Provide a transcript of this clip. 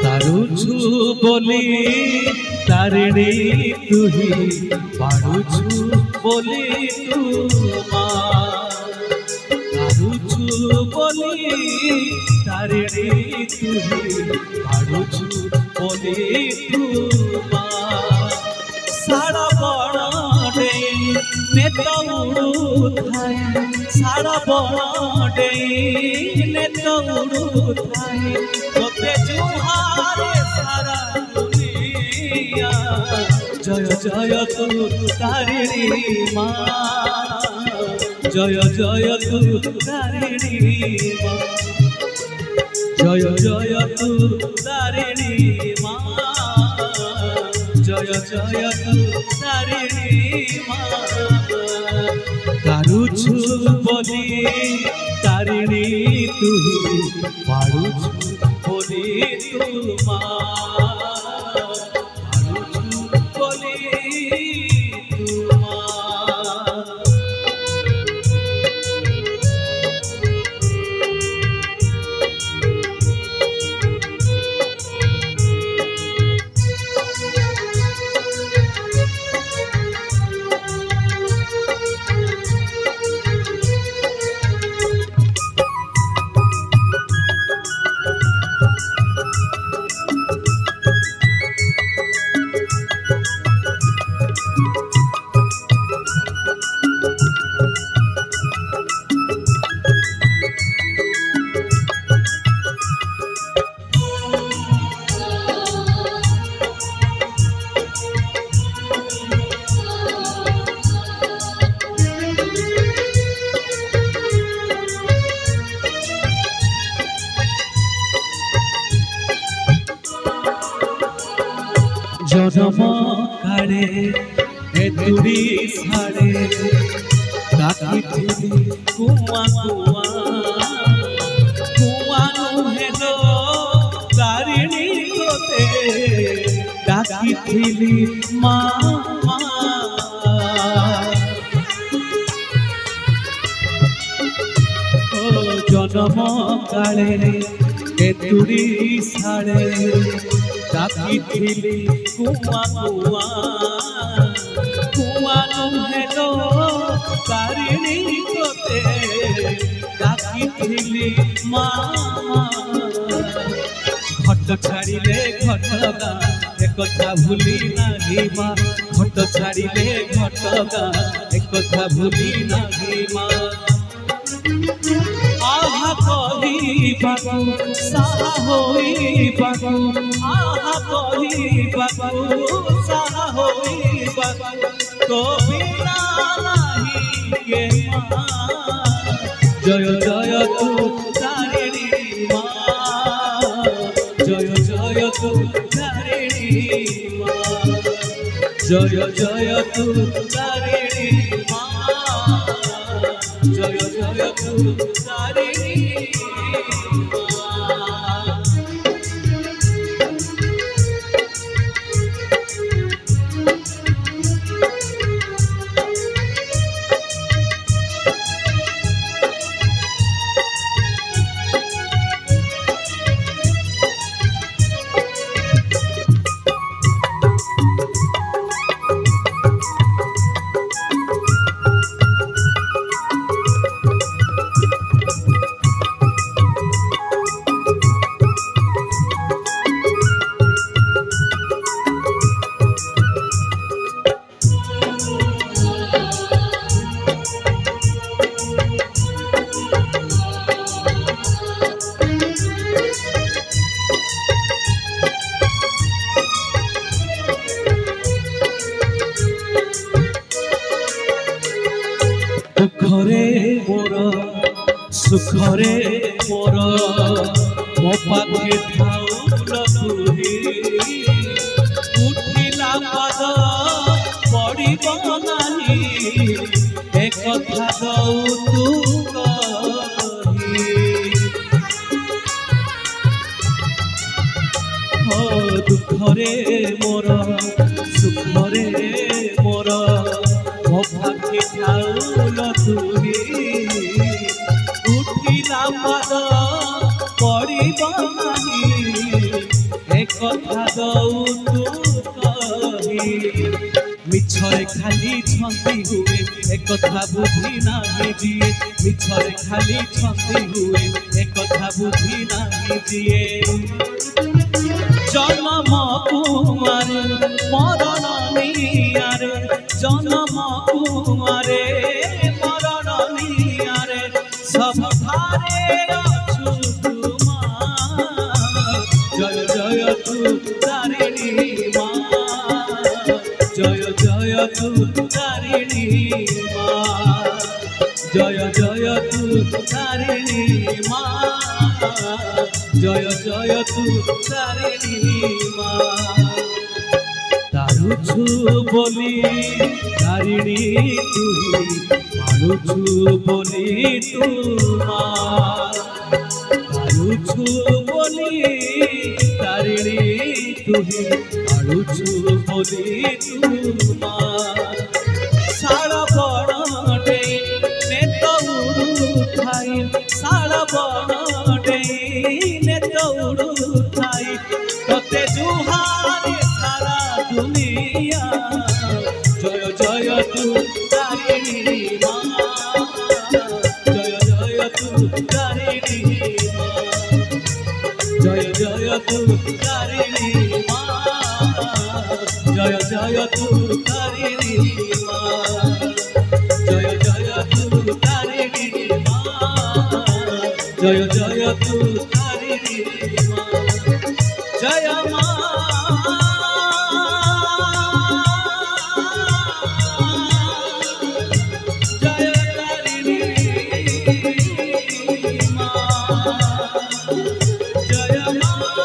तारुछु बोली तारिणी तुही पारुछु बोली तू तारुछु बोली तारिणी तुही पारुछु बोली तू सारा बड़े नेता उड़ू थाए सारा बड़े नेता उड़ू थाए तोते जुहारे सारा दुनिया जय जय तू तारिणी माँ जय जय तू तारिणी माँ जय जय तू तारिणी माँ जय जय तू तारिणी माँ तारुछु बोली तारिणी तुही पारुछु बोली तू माँ पारुछु बोली तू माँ जन्म काले दूरी साड़े कुआ कुआ कुआ हेलो तारिणी तोते डाकी माँ जन्म काले दूरी साड़े डाकी कुआ कुआ कुआ हेलो तारिणी तोते डाकी माँ घट छाड़िले घटगा एक कथा भूली नाही माँ घट छाड़िले घटगा एक कथा भूली नाही माँ आहा कहिबाकु साहा होइबाकु आहा कहिबाकु साहा होइबाकु तो बिना नाही के माँ जय जय तू तारिणी माँ जय जय तू तारिणी माँ जय जय तू तारिणी माँ जय जय तू तारिणी दुखरे मोर सुखरे मोर मो पाखे थाउल तुही उठिला पाद पड़िब नाही एक कथा दऊ तू कही दुखरे मोर सुखरे मोर मो भाग्य ठाउल तुही उठिला पाद पड़िब नाही एक कथा दऊ तू कही मिछरे खाली छंदी हुए एक कथा बुझी नाही जिए मिछरे खाली छंदी हुए एक कथा बुझी नाही जिए जन्म कुमारे मरण नियारे जन्म कुमारे मरण नियारे सब धारे अछु तुमा जय जय तू तारिणी माँ जय जय तू तारिणी माँ जय जय तू तारिणी माँ जय जय तू तारिणी माँ तारुछु बोली तारिणी तुही मारुछु बोली तू माँ तारुछु बोली तारिणी तुही मारुछु बोली तू माँ सारा बड़े नेत उड़ू थाई सारा बड़े नेत उड़ू थाई तोते जुहारी सारा दुनिया जय जय तू तारिणी माँ जय जय तू तारिणी माँ जय जय तू तारिणी माँ जय जय तू तारिणी माँ जय जय तू तारिणी माँ जय जय तू तारिणी माँ जय माँ जय तारिणी माँ जय माँ